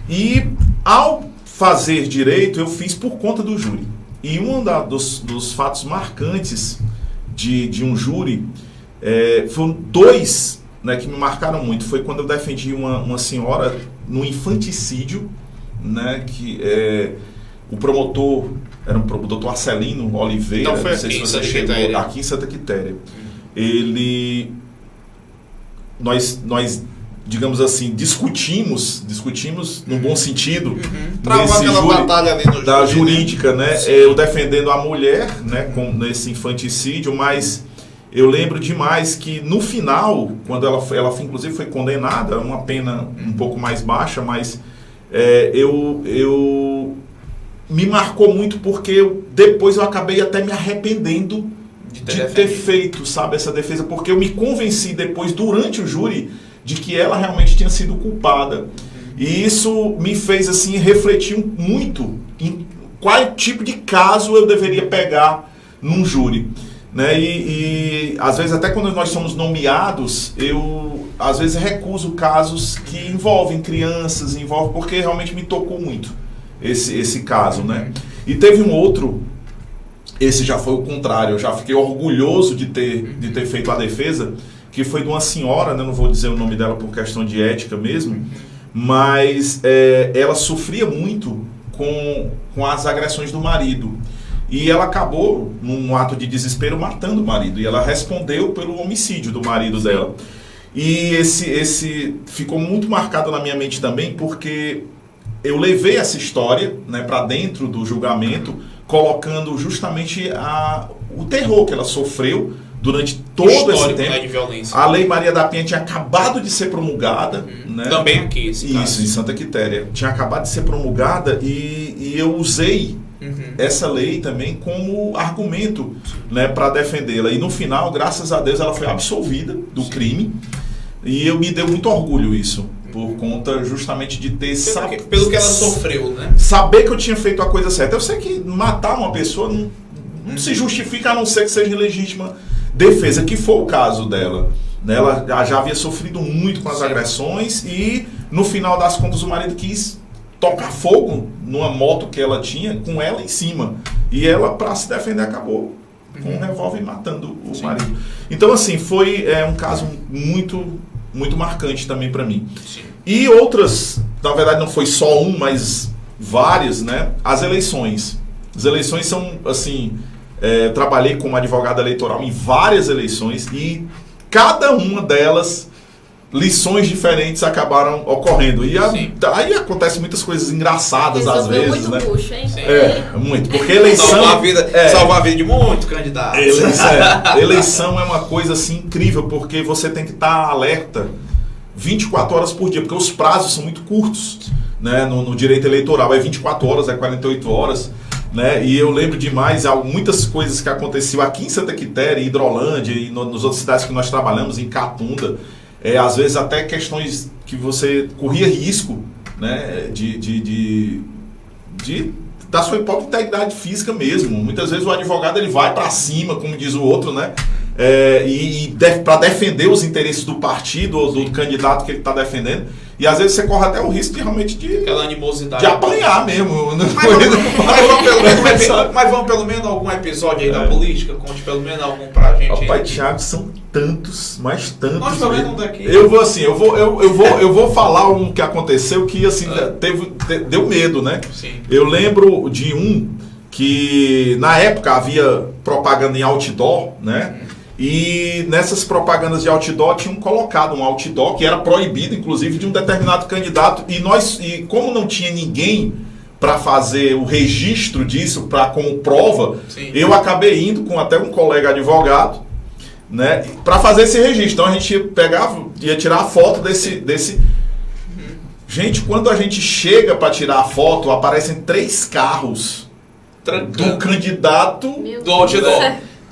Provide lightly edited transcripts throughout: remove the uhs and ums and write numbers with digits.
E ao fazer direito, eu fiz por conta do júri. E um dos fatos marcantes de um júri, foram dois, né, que me marcaram muito. Foi quando eu defendi uma senhora no infanticídio, né, que o promotor era o doutor Arcelino Oliveira, então foi não sei se você chegou, aqui em Santa Quitéria. Nós digamos assim, discutimos no bom sentido, nesse batalha ali no da júri, jurídica, né? Eu defendendo a mulher, né, nesse infanticídio, mas eu lembro demais que no final, quando ela inclusive foi condenada, uma pena um pouco mais baixa, mas me marcou muito porque depois eu acabei até me arrependendo de ter feito, sabe, essa defesa, porque eu me convenci depois, durante o júri, de que ela realmente tinha sido culpada. E isso me fez assim refletir muito em qual tipo de caso eu deveria pegar num júri, né? E às vezes até quando nós somos nomeados, eu às vezes recuso casos que envolvem crianças, porque realmente me tocou muito esse caso, né? E teve um outro, esse já foi o contrário, eu já fiquei orgulhoso de ter feito a defesa, que foi de uma senhora, né, não vou dizer o nome dela por questão de ética mesmo, mas ela sofria muito com as agressões do marido. E ela acabou, num ato de desespero, matando o marido. E ela respondeu pelo homicídio do marido dela. E esse ficou muito marcado na minha mente também, porque eu levei essa história, né, para dentro do julgamento, colocando justamente o terror que ela sofreu durante todo esse tempo. Né, de violência. A Lei Maria da Penha tinha acabado de ser promulgada. Né? Também aqui, esse caso. Isso, em Santa Quitéria. Tinha acabado de ser promulgada e eu usei essa lei também como argumento, né, para defendê-la. E no final, graças a Deus, ela foi absolvida do crime. E me deu muito orgulho isso, por conta justamente de ter... Pelo que ela sofreu, né? Saber que eu tinha feito a coisa certa. Eu sei que matar uma pessoa não se justifica, a não ser que seja legítima defesa, que foi o caso dela. Ela já havia sofrido muito com as agressões e, no final das contas, o marido quis tocar fogo numa moto que ela tinha com ela em cima. E ela, para se defender, acabou com um revólver matando o marido. Então, assim, foi um caso muito, muito marcante também para mim. Sim. E outras, na verdade não foi só mas várias, né? As eleições. As eleições são, assim... trabalhei como advogado eleitoral em várias eleições e cada uma delas, lições diferentes acabaram ocorrendo. E aí acontecem muitas coisas engraçadas às vezes, né? Puxo, hein? Muito. Porque eleição... Salvar a vida de muitos candidatos. Eleição é uma coisa assim incrível, porque você tem que estar alerta 24 horas por dia, porque os prazos são muito curtos, né? No direito eleitoral é 24 horas, é 48 horas. Né? E eu lembro demais muitas coisas que aconteciam aqui em Santa Quitéria, em Hidrolândia e nas outras cidades que nós trabalhamos, em Catunda. Às vezes até questões que você corria risco, né, da sua própria integridade física mesmo. Muitas vezes o advogado ele vai para cima, como diz o outro, né? Para defender os interesses do partido ou do candidato que ele está defendendo. E às vezes você corre até o risco de realmente aquela animosidade, de apanhar mesmo. Mas vamos pelo menos algum episódio aí da política, conte pelo menos algum pra gente. Rapaz, Thiago, são tantos, mas tantos. Nós falamos daqui. Eu vou falar um que aconteceu que assim deu medo, né? Sim. Eu lembro de um que na época havia propaganda em outdoor, né? E nessas propagandas de outdoor tinham colocado um outdoor que era proibido, inclusive, de um determinado candidato. E como não tinha ninguém para fazer o registro disso como prova, eu acabei indo com até um colega advogado, né, para fazer esse registro. Então a gente ia tirar a foto desse. Gente, quando a gente chega para tirar a foto, aparecem 3 carros do candidato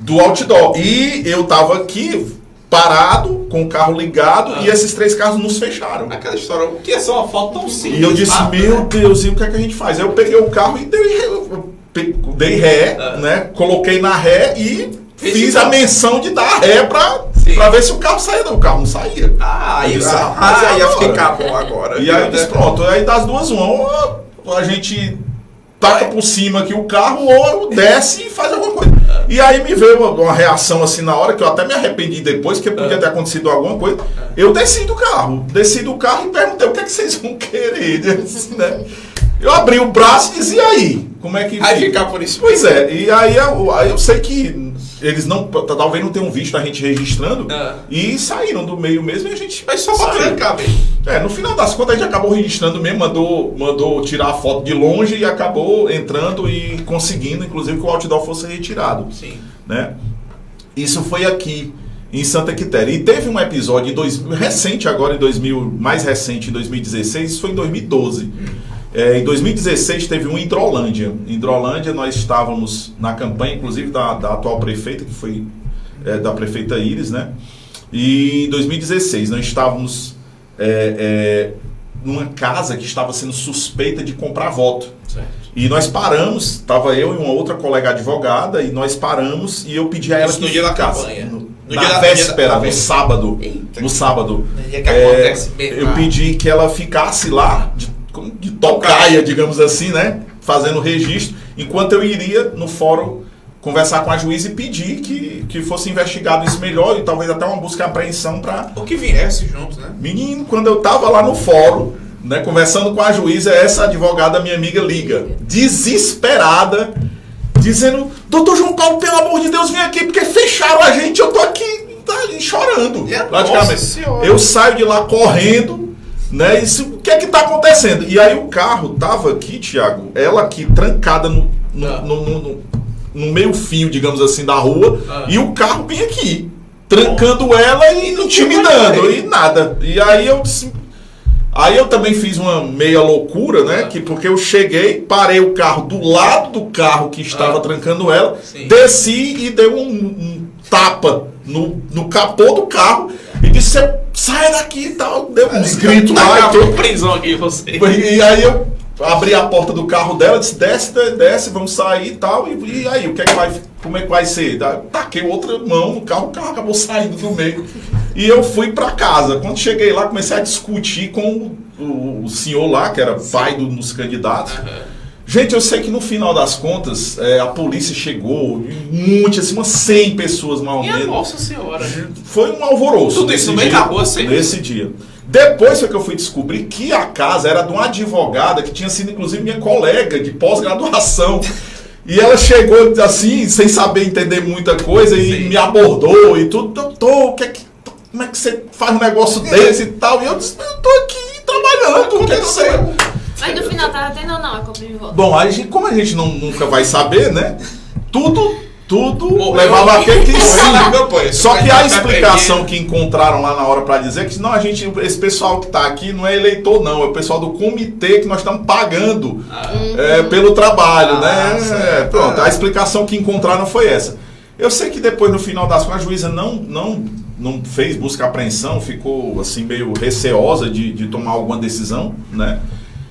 do outdoor. E eu tava aqui parado, com o carro ligado, e esses 3 carros nos fecharam. Aquela história, o que é só uma foto tão simples? E eu disse, meu Deus, e o que é que a gente faz? Aí eu peguei o carro e dei ré, né? Coloquei na ré e fiz a menção de dar ré pra ver se o carro saía. Não, o carro não saía. Ia ficar bom agora. E aí eu disse, pronto, aí das duas a gente taca por cima aqui o carro ou desce e faz alguma coisa. E aí me veio uma reação assim na hora, que eu até me arrependi depois, que podia ter acontecido alguma coisa. Eu desci do carro e perguntei, o que é que vocês vão querer? Né? Eu abri o braço e disse, e aí? Como é que... Aí ficar por isso. Pois é, e aí eu sei que eles talvez não tenham visto a gente registrando e saíram do meio mesmo e a gente... Mas só pra trancar mesmo. No final das contas a gente acabou registrando mesmo, mandou tirar a foto de longe e acabou entrando e conseguindo, inclusive, que o outdoor fosse retirado. Sim. Né? Isso foi aqui em Santa Quitéria. E teve um episódio recente agora, mais recente, em 2016, isso foi em 2012. Em 2016 teve um em Hidrolândia. Em Hidrolândia nós estávamos na campanha, inclusive, da atual prefeita, que foi da prefeita Iris, né? E em 2016 nós estávamos numa casa que estava sendo suspeita de comprar voto. Certo. E nós paramos, estava eu e uma outra colega advogada, e nós paramos e eu pedi a ela isso que no dia da campanha. Na véspera, no sábado. Eita, no sábado. Que acontece mesmo. Eu pedi que ela ficasse lá de tocaia, digamos assim, né? Fazendo registro, enquanto eu iria no fórum conversar com a juíza e pedir que fosse investigado isso melhor e talvez até uma busca e apreensão para... O que viesse juntos, né? Menino, quando eu tava lá no fórum, né, conversando com a juíza, essa advogada, minha amiga, liga, desesperada, dizendo, doutor João Paulo, pelo amor de Deus, vem aqui, porque fecharam a gente, eu tô aqui chorando. Praticamente. Eu saio de lá correndo, né? O que é que tá acontecendo? E aí o carro tava aqui, Thiago, ela aqui trancada no meio fio, digamos assim, da rua, e o carro bem aqui, trancando ela e intimidando, e nada. E aí eu também fiz uma meia loucura, né? Porque eu cheguei, parei o carro do lado do carro que estava trancando ela, desci e dei um tapa no capô do carro e disse, sai daqui e tal, deu uns gritos lá. Prisão aqui, você. E aí eu abri a porta do carro dela, disse, desce, vamos sair e tal, e aí, como é que vai ser? Taquei outra mão no carro, o carro acabou saindo do meio. E eu fui pra casa. Quando cheguei lá, comecei a discutir com o senhor lá, que era pai dos candidatos. Gente, eu sei que no final das contas, a polícia chegou, assim, umas 100 pessoas mais ou menos. Nossa Senhora. Foi um alvoroço. Tudo isso no meio da rua, assim? Nesse dia. Depois foi que eu fui descobrir que a casa era de uma advogada que tinha sido, inclusive, minha colega de pós-graduação. E ela chegou assim, sem saber entender muita coisa, e me abordou e tudo. Doutor, como é que você faz um negócio desse e tal? E eu disse, eu tô aqui trabalhando. O que aconteceu? Mas no final tava tendo ou não a compra de voto? Bom, como a gente nunca vai saber, né? Tudo levava a crer que sim. Só que a explicação que encontraram lá na hora para dizer que não, esse pessoal que está aqui não é eleitor, não, é o pessoal do comitê que nós estamos pagando pelo trabalho, né? Pronto, a explicação que encontraram foi essa. Eu sei que depois, no final das contas, a juíza não fez busca e apreensão, ficou assim meio receosa de tomar alguma decisão, né?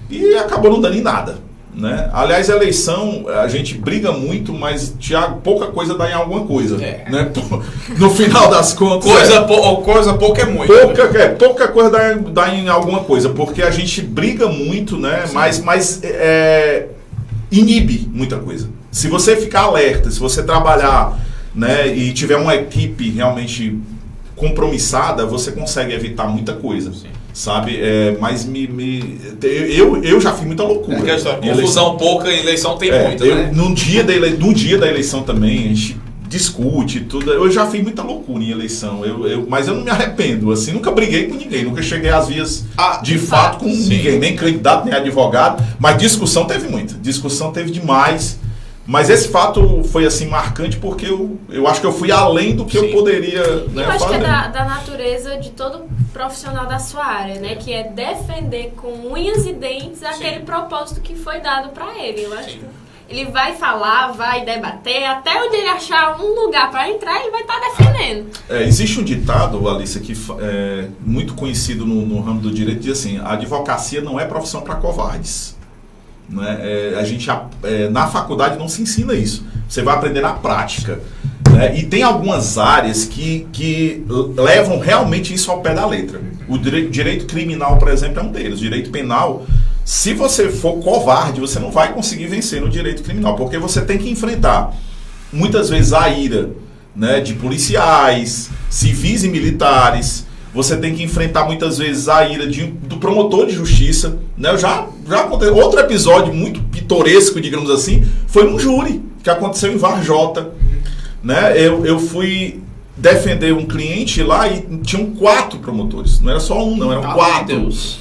E acabou não dando em nada. Né? Aliás, a eleição, a gente briga muito, mas, Thiago, pouca coisa dá em alguma coisa. Né? No final das contas. Coisa pouca é muito. Pouca coisa dá em alguma coisa, porque a gente briga muito, né? Mas inibe muita coisa. Se você ficar alerta, se você trabalhar, né, e tiver uma equipe realmente compromissada, você consegue evitar muita coisa. Sim. Sabe, mas eu já fiz muita loucura. Confusão pouca, eleição tem muita, né? No dia da eleição também, a gente discute tudo. Eu já fiz muita loucura em eleição, mas eu não me arrependo, assim, nunca briguei com ninguém, nunca cheguei às vias de fato com ninguém, nem candidato, nem advogado, mas discussão teve muita, discussão teve demais. Mas esse fato foi assim marcante porque eu acho que eu fui além do que eu poderia, né, eu acho fazer. Que é da natureza de todo profissional da sua área, né? Que é defender com unhas e dentes aquele propósito que foi dado para ele. Eu acho que ele vai falar, vai debater, até onde ele achar um lugar para entrar, ele vai estar defendendo. Existe um ditado, Alice, que é muito conhecido no ramo do direito, que diz assim, a advocacia não é profissão para covardes. Né? A gente na faculdade não se ensina isso. Você vai aprender na prática. Né? E tem algumas áreas que levam realmente isso ao pé da letra. O direito criminal, por exemplo, é um deles. O direito penal, se você for covarde, você não vai conseguir vencer no direito criminal, porque você tem que enfrentar, muitas vezes, a ira, né, de policiais, civis e militares. Você tem que enfrentar muitas vezes a ira do promotor de justiça. Né? Eu já aconteceu. Outro episódio muito pitoresco, digamos assim, foi num júri, que aconteceu em Varjota. Né? Eu fui defender um cliente lá e tinham 4 promotores. Não era só um, não, eram 4. Deus.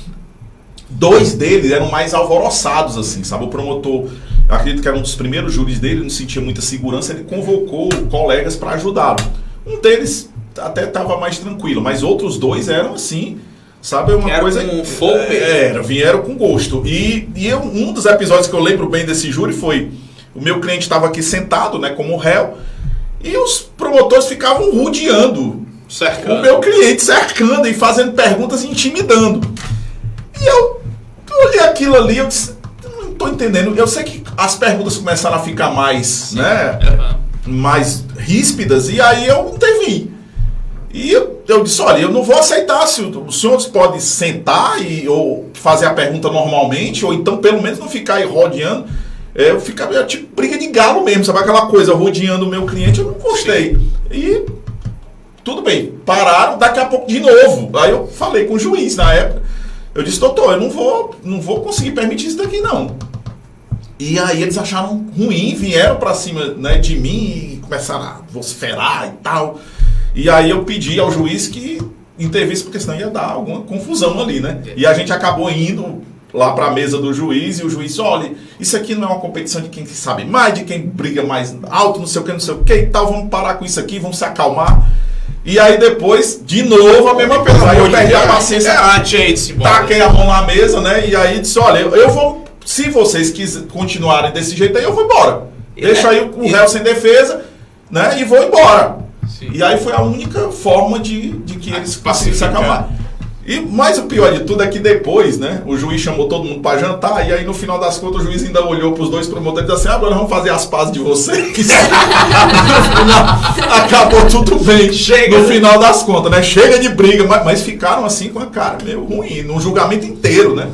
2 deles eram mais alvoroçados, assim, sabe? O promotor, eu acredito que era um dos primeiros júris dele, não sentia muita segurança, ele convocou colegas para ajudá-lo. Um deles até estava mais tranquilo, mas outros 2 eram assim, sabe? Uma coisa com fogo. Vieram com gosto. Um dos episódios que eu lembro bem desse júri foi: o meu cliente estava aqui sentado, né, como réu, e os promotores ficavam rodeando cercando o meu cliente, cercando e fazendo perguntas e intimidando. E eu olhei aquilo ali, eu disse, não estou entendendo. Eu sei que as perguntas começaram a ficar mais, né, mais ríspidas, e aí eu intervim. E eu disse, olha, eu não vou aceitar, se os senhores podem sentar ou fazer a pergunta normalmente, ou então pelo menos não ficar aí rodeando. Eu ficava tipo briga de galo mesmo, sabe aquela coisa, rodeando o meu cliente, eu não gostei. E tudo bem, pararam, daqui a pouco de novo. Aí eu falei com o juiz na época, eu disse, doutor, eu não vou conseguir permitir isso daqui não. E aí eles acharam ruim, vieram pra cima, né, de mim e começaram a vociferar e tal. E aí eu pedi ao juiz que intervisse, porque senão ia dar alguma confusão ali, né? E a gente acabou indo lá para a mesa do juiz, e o juiz, olha, isso aqui não é uma competição de quem sabe mais, de quem briga mais alto, não sei o que e tal, vamos parar com isso aqui, vamos se acalmar. E aí depois, de novo, a mesma coisa. Aí eu perdi a paciência, taquei a mão na mesa, né? E aí disse, olha, eu vou, se vocês continuarem desse jeito aí, eu vou embora. Deixa aí o réu sem defesa, né? E vou embora. Sim. E aí foi a única forma de que eles conseguiram se acalmar. Mas o pior de tudo é que depois, né, o juiz chamou todo mundo para jantar, e aí no final das contas o juiz ainda olhou para os 2 promotores e disse assim, agora vamos fazer as pazes de vocês. No final, acabou tudo bem. Chega, no final das contas, né? Chega de briga, mas ficaram assim com a cara meio ruim, no julgamento inteiro, né?